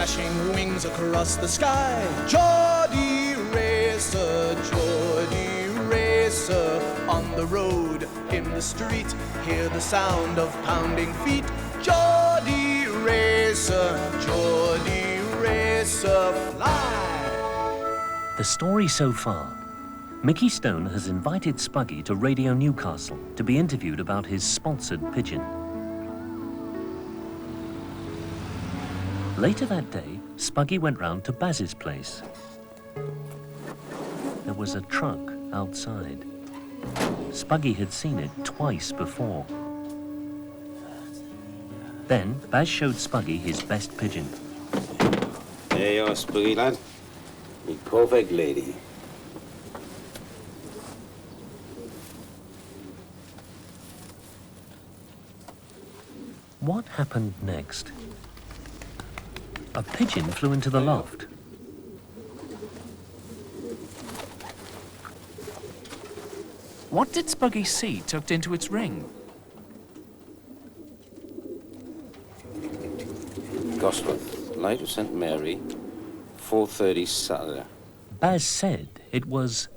flashing wings across the sky. Geordie Racer, Geordie Racer, on the road, in the street, hear the sound of pounding feet. Geordie Racer, Geordie Racer, fly. The story so far. Mickey Stone has invited Spuggy to Radio Newcastle to be interviewed about his sponsored pigeon. Later that day, Spuggy went round to Baz's place. There was a truck outside. Spuggy had seen it twice before. Then Baz showed Spuggy his best pigeon. There you are, Spuggy lad. Me perfect lady. What happened next? A pigeon flew into the loft. What did Spuggy see tucked into its ring? Gosforth, night of St. Mary, 4:30 Saturday. Baz said it was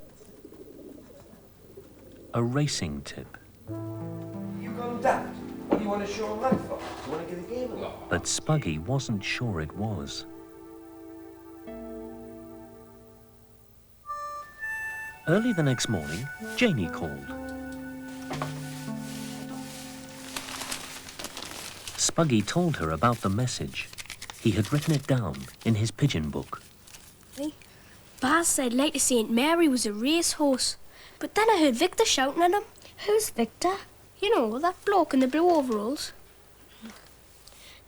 a racing tip. You gone daft? What do you want to show 'em that for? Do you want to get a game along? But Spuggy wasn't sure it was. Early the next morning, Janie called. Spuggy told her about the message. He had written it down in his pigeon book. Baz said later St. Mary was a racehorse, but then I heard Victor shouting at him. Who's Victor? You know, that bloke in the blue overalls.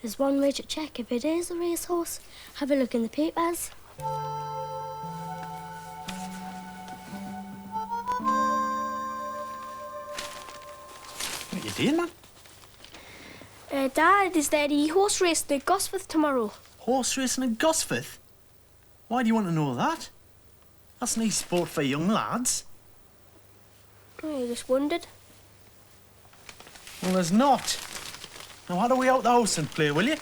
There's one way to check if it is a racehorse. Have a look in the papers. What you doing, man? Dad, is there the horse race at Gosforth tomorrow? Horse racing at Gosforth? Why do you want to know that? That's nice sport for young lads. I just wondered. Well, there's not. Now, how do we out the house and play, will you?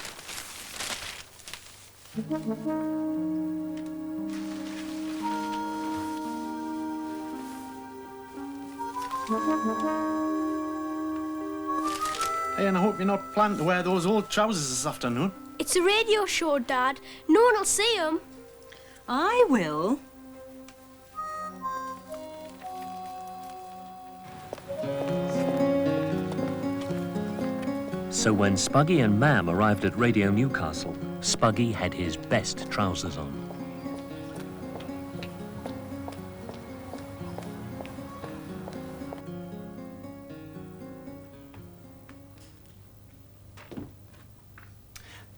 Hey, and I hope you're not planning to wear those old trousers this afternoon. It's a radio show, Dad. No one will see him. I will. So when Spuggy and Mam arrived at Radio Newcastle, Spuggy had his best trousers on.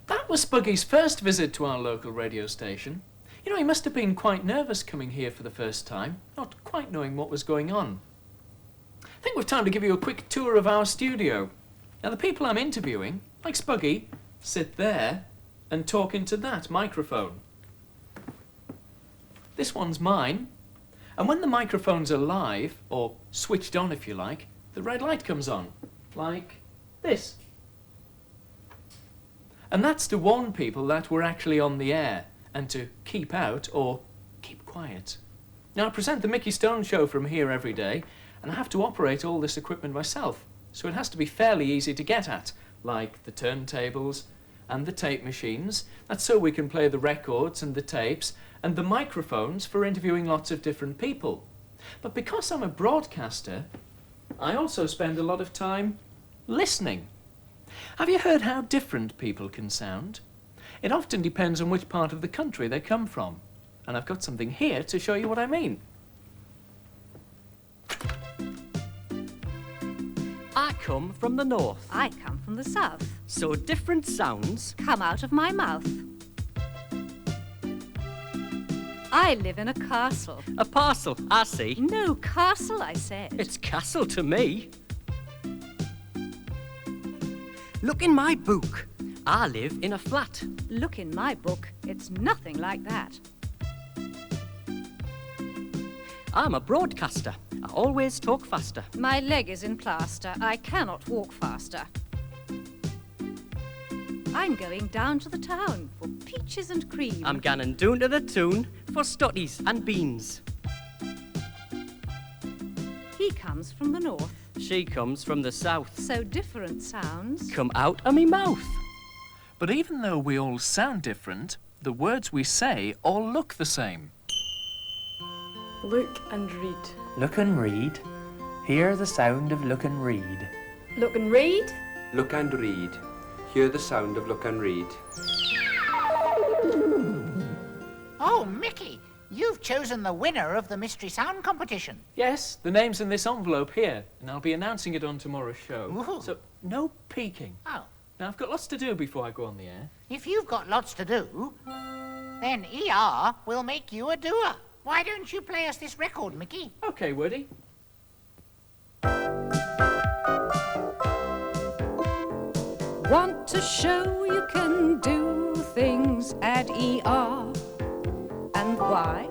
That was Spuggy's first visit to our local radio station. You know, he must have been quite nervous coming here for the first time, not quite knowing what was going on. I think we've time to give you a quick tour of our studio. Now, the people I'm interviewing, like Spuggy, sit there and talk into that microphone. This one's mine, and when the microphones are live, or switched on if you like, the red light comes on, like this. And that's to warn people that we're actually on the air, and to keep out or keep quiet. Now, I present the Mickey Stone Show from here every day, and I have to operate all this equipment myself, so it has to be fairly easy to get at, like the turntables and the tape machines. That's so we can play the records and the tapes, and the microphones for interviewing lots of different people. But because I'm a broadcaster, I also spend a lot of time listening. Have you heard how different people can sound? It often depends on which part of the country they come from. And I've got something here to show you what I mean. I come from the north, I come from the south. so different sounds. Come out of my mouth. I live in a castle. A parcel, I see. No, castle, I said. It's castle to me. Look in my book. I live in a flat. Look in my book. It's nothing like that. I'm a broadcaster. I always talk faster. My leg is in plaster. I cannot walk faster. I'm going down to the town for peaches and cream. I'm ganning down to the town for stotties and beans. He comes from the north, She comes from the south. so different sounds. Come out of me mouth. But even though we all sound different, the words we say all look the same. Look and read. Look and read. Hear the sound of look and read. Look and read. Look and read. Hear the sound of look and read. Oh, Mickey, you've chosen the winner of the Mystery Sound competition. Yes, the name's in this envelope here, and I'll be announcing it on tomorrow's show. Ooh. So, no peeking. Oh, Now, I've got lots to do before I go on the air. if you've got lots to do, then ER will make you a doer. Why don't you play us this record, Mickey? OK, Woody. Want to show you can do things at ER. And why?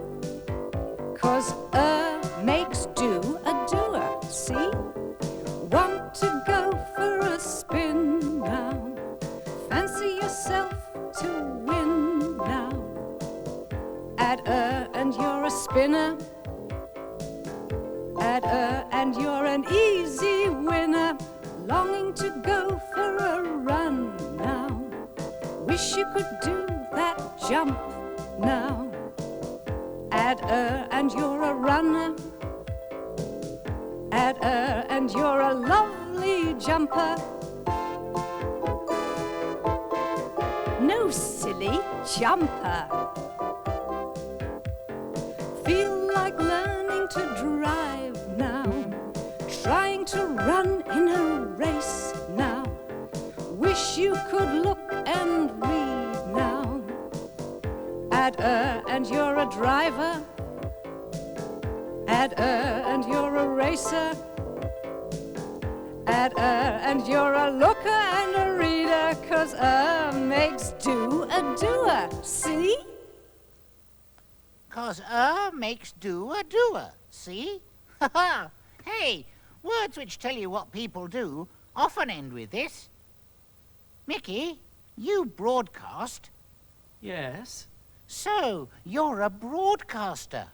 'Cause makes do a doer, see? Want to go for a spin now? Fancy yourself to win now? At and you're a spinner. At and you're an easy winner. Longing to go for a run now. Wish you could do that jump now. At and you're a runner. At and you're a lovely jumper. No silly jumper. Feel like learning to drive now. Trying to run in a race now. Wish you could look and read now. At and you're a driver. At and you're a racer. At and you're a looker and a reader. 'Cause makes do a doer, see? 'Cause makes do a doer, see? Ha ha! Hey, words which tell you what people do often end with this. Mickey, you broadcast. Yes? So, you're a broadcaster.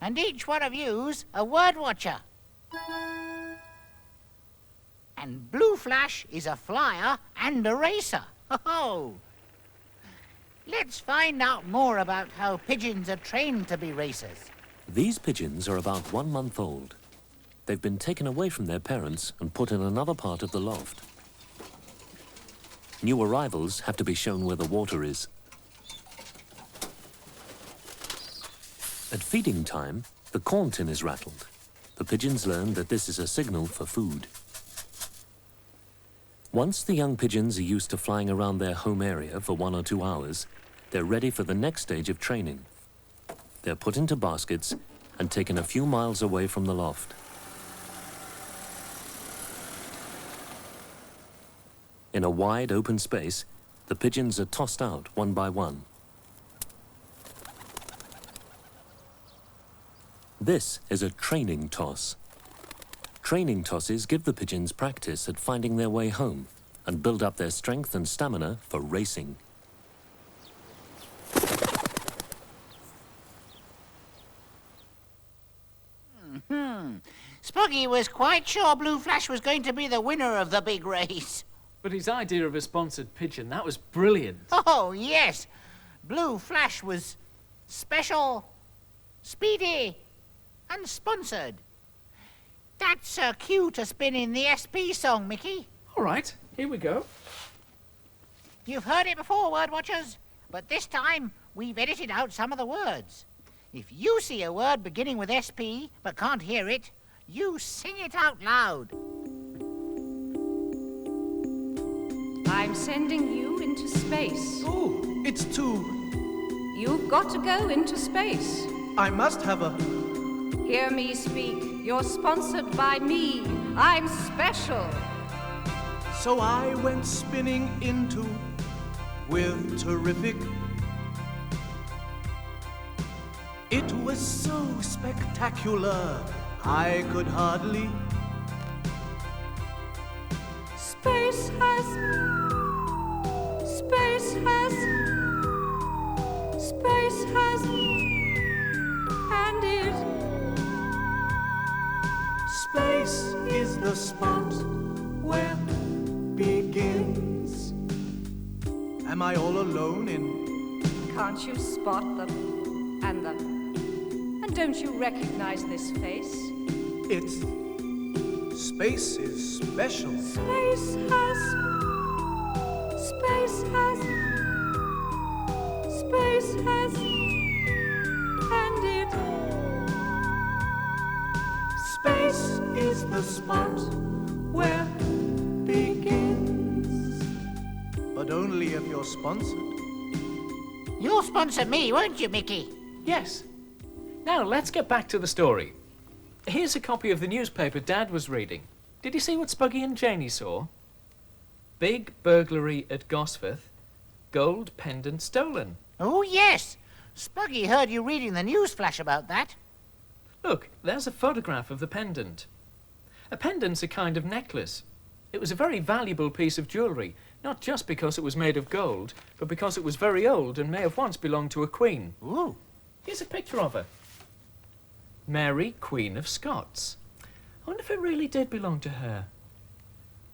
And each one of you's a word watcher. And Blue Flash is a flyer and a racer. Ho-ho! Let's find out more about how pigeons are trained to be racers. These pigeons are about 1 month old. They've been taken away from their parents and put in another part of the loft. New arrivals have to be shown where the water is. At feeding time, the corn tin is rattled. The pigeons learn that this is a signal for food. Once the young pigeons are used to flying around their home area for 1 or 2 hours, they're ready for the next stage of training. They're put into baskets and taken a few miles away from the loft. In a wide open space, the pigeons are tossed out one by one. This is a training toss. Training tosses give the pigeons practice at finding their way home and build up their strength and stamina for racing. Spuggy was quite sure Blue Flash was going to be the winner of the big race. But his idea of a sponsored pigeon, that was brilliant. Oh, yes. Blue Flash was special, speedy, and sponsored. That's a cue to spin in the SP song, Mickey. All right, here we go. You've heard it before, word watchers, but this time we've edited out some of the words. If you see a word beginning with SP but can't hear it, you sing it out loud. I'm sending you into space. Oh, it's too... You've got to go into space. I must have a... Hear me speak. You're sponsored by me. I'm special. So I went spinning into with terrific. It was so spectacular, I could hardly Space has, space has, space has, and it. Space is the spot where begins. Am I all alone in? Can't you spot them and them? And don't you recognize this face? It's... Space is special. Space has, space has, space has, and it. Space is the spot where begins. But only if you're sponsored. You'll sponsor me, won't you, Mickey? Yes. Now, let's get back to the story. Here's a copy of the newspaper Dad was reading. Did you see what Spuggy and Janie saw? Big burglary at Gosforth. Gold pendant stolen. Oh, yes. Spuggy heard you reading the news flash about that. Look, there's a photograph of the pendant. A pendant's a kind of necklace. It was a very valuable piece of jewellery, not just because it was made of gold, but because it was very old and may have once belonged to a queen. Ooh. Here's a picture of her. Mary, Queen of Scots. I wonder if it really did belong to her.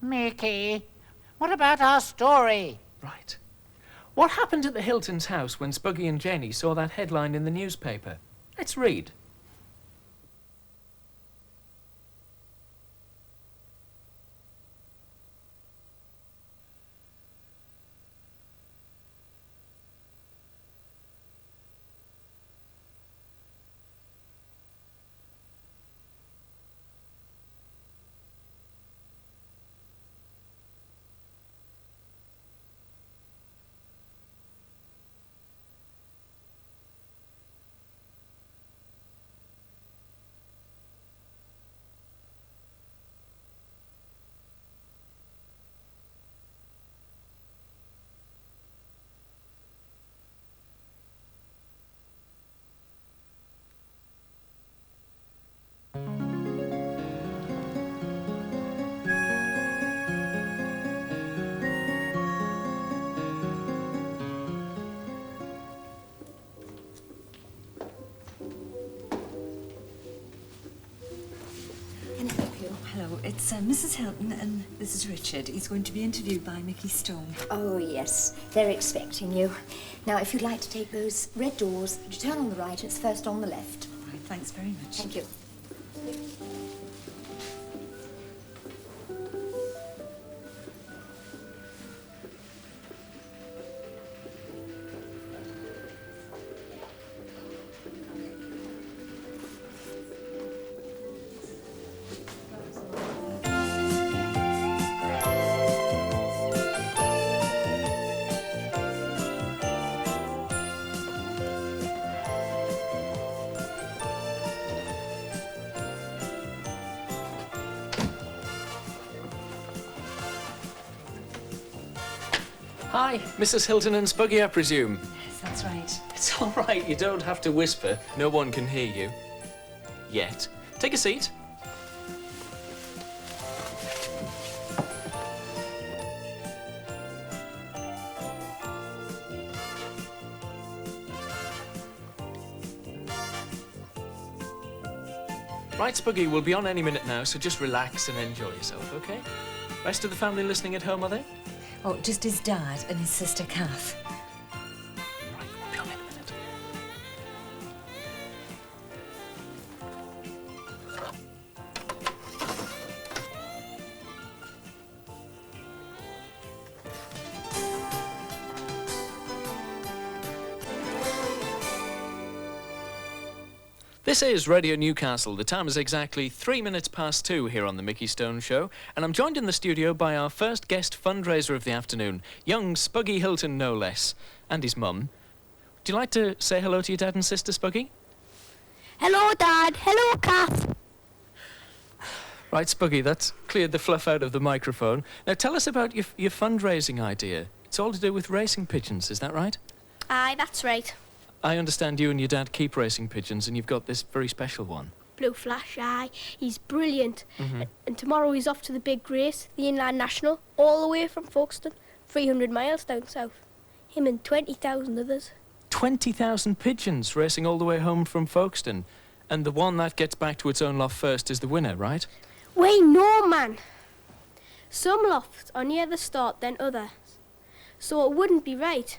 Mickey, what about our story? Right. What happened at the Hilton's house when Spuggy and Jenny saw that headline in the newspaper? Let's read. Hello, it's Mrs. Hilton and this is Richard. He's going to be interviewed by Mickey Stone. Oh, yes. They're expecting you. Now, if you'd like to take those red doors, you turn on the right, it's first on the left. All right, thanks very much. Thank you. Hi, Mrs. Hilton and Spuggy, I presume. Yes, that's right. It's all right, you don't have to whisper. No one can hear you. Yet. Take a seat. Right, Spuggy, we'll be on any minute now, so just relax and enjoy yourself, OK? Rest of the family listening at home, are they? Oh, just his dad and his sister Kath. Right, we'll be on in a minute. This is Radio Newcastle. The time is exactly 3 minutes past 2 here on the Mickey Stone Show, and I'm joined in the studio by our first guest fundraiser of the afternoon, young Spuggy Hilton, no less, and his mum. Would you like to say hello to your dad and sister, Spuggy? Hello, Dad. Hello, Kath. Right, Spuggy, that's cleared the fluff out of the microphone. Now, tell us about your fundraising idea. It's all to do with racing pigeons, is that right? Aye, that's right. I understand you and your dad keep racing pigeons, and you've got this very special one. Blue Flash, aye. He's brilliant. And tomorrow he's off to the big race, the Inland National, all the way from Folkestone, 300 miles down south. Him and 20,000 others. 20,000 pigeons racing all the way home from Folkestone. And the one that gets back to its own loft first is the winner, right? Wait, no, man. Some lofts are near the start than others, so it wouldn't be right.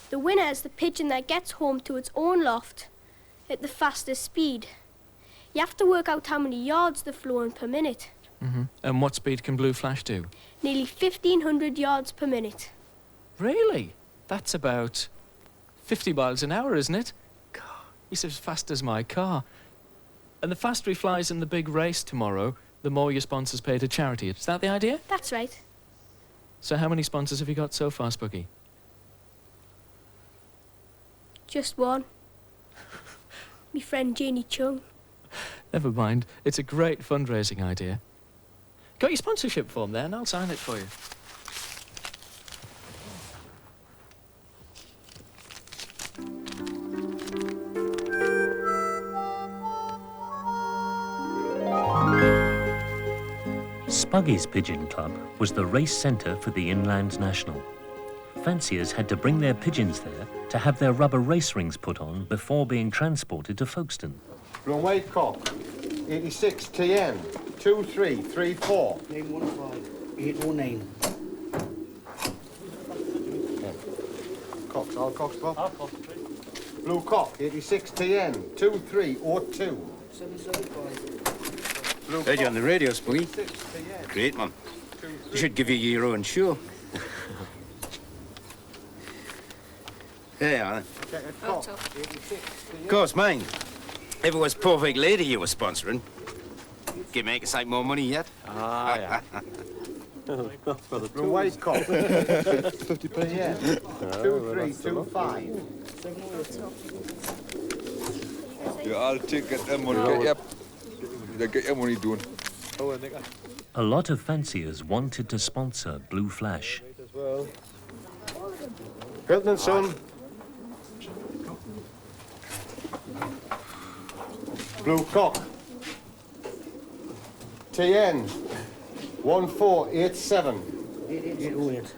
The winner is the pigeon that gets home to its own loft at the fastest speed. You have to work out how many yards they're flowing per minute. And what speed can Blue Flash do? Nearly 1,500 yards per minute. Really? That's about 50 miles an hour, isn't it? God, he's as fast as my car. And the faster he flies in the big race tomorrow, the more your sponsors pay to charity. Is that the idea? That's right. So how many sponsors have you got so far, Spooky? Just one. Me friend Jeannie Chung. Never mind. It's a great fundraising idea. Got your sponsorship form there and I'll sign it for you. Spuggy's Pigeon Club was the race centre for the Inland National. Fanciers had to bring their pigeons there to have their rubber race rings put on before being transported to Folkestone. Blue and white cock, 86 TN, 2334. 815, 809. Cocks, all cocks, Bob? All cocks, Blue cock, 86 TN, 2302. 775. Heard you on the radio, Spooky. Great, man. You should give you your own show. There you are. Of course, mine. If it was Perfect Lady you were sponsoring, you'd make a sight more money yet. Ah, yeah. Blue white cock, 50 TN, 2325. Yeah, I'll take it and money. Get your money doing. A lot of fanciers wanted to sponsor Blue Flash. Hilton and Son. Blue cock. TN 1487. 808.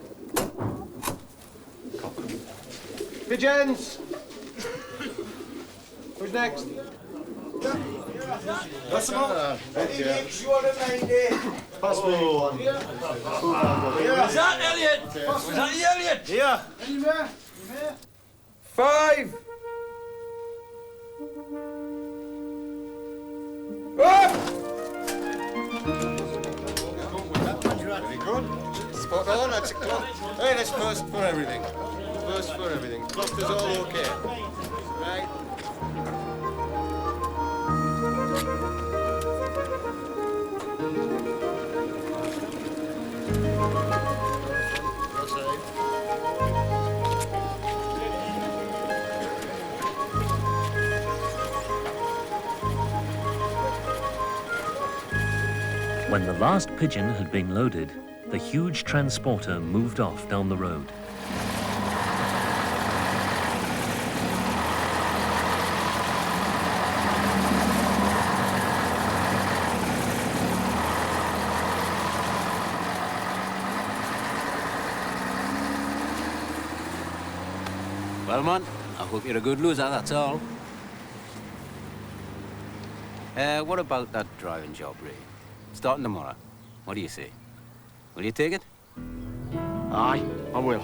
Pigeons. Who's next? That's them all. Pass me one. Was that Elliot? Was that the Elliot? Yeah. Anywhere? 5. Very good. Spot on, that's a clock. Hey, that's first for everything. First for everything. Cluster's all okay. Right. When the last pigeon had been loaded, the huge transporter moved off down the road. Well, man, I hope you're a good loser, that's all. What about that driving job, Ray? Starting tomorrow. What do you say? Will you take it? Aye, I will.